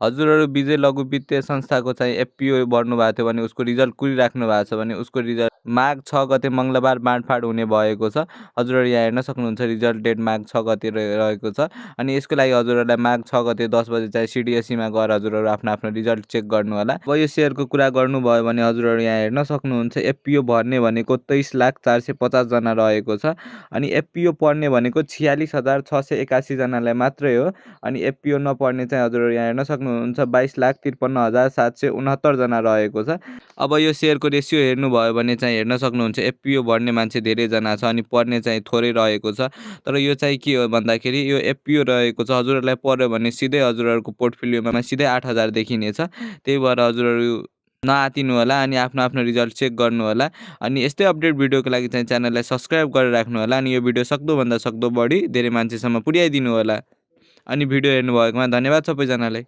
हजुरहरू विजय लघु वित्तीय संस्थाको चाहिँ एफपिओ बढ्नु भएको थियो भने उसको रिजल्ट कुरिराख्नु भएको छ भने उसको रिजल्ट माघ 6 गते मङ्गलबार बाँडफाँड हुने भएको छ। हजुरहरू यहाँ हेर्न सक्नुहुन्छ रिजल्ट डेट माघ 6 गते रहेको छ। अनि यसको लागि हजुरहरूलाई माघ 6 गते 10 बजे चाहिँ सिडिएससीमा गएर हजुरहरू आफ्नो रिजल्ट चेक गर्नु होला। अब यो सेयरको कुरा गर्नुभयो भने हजुरहरू यहाँ हेर्न सक्नुहुन्छ एफपिओ भर्ने भनेको 23,450 जना रहेको छ। अनि एफपिओ पढ्ने भनेको 46,681 जनालाई मात्रै हो। अनि एफपिओ नपढ्ने चाहिँ हजुरहरू यहाँ हेर्न सक्नुहुन्छ 22,53,769 जना रहेको छ। अब यो सेयरको रेसियो हेर्नुभयो भने चाहिँ हेर्न सक्नुहुन्छ एफपिओ भर्ने मान्छे धेरैजना छ अनि पढ्ने चाहिँ थोरै रहेको छ। तर यो चाहिँ के हो भन्दाखेरि यो एफपिओ रहेको छ हजुरहरूलाई पढ्यो भने सिधै हजुरहरूको पोर्टफोलियोमा सिधै 8,000 देखिनेछ। त्यही भएर हजुरहरू नआतिनु होला अनि आफ्नो रिजल्ट चेक गर्नु होला। अनि यस्तै अपडेट भिडियोको लागि चाहिँ च्यानललाई सब्सक्राइब गरेर राख्नु होला। अनि यो भिडियो सक्दोभन्दा सक्दो बढी धेरै मान्छेसम्म पुर्याइदिनु होला। अनि भिडियो हेर्नुभएकोमा धन्यवाद सबैजनालाई।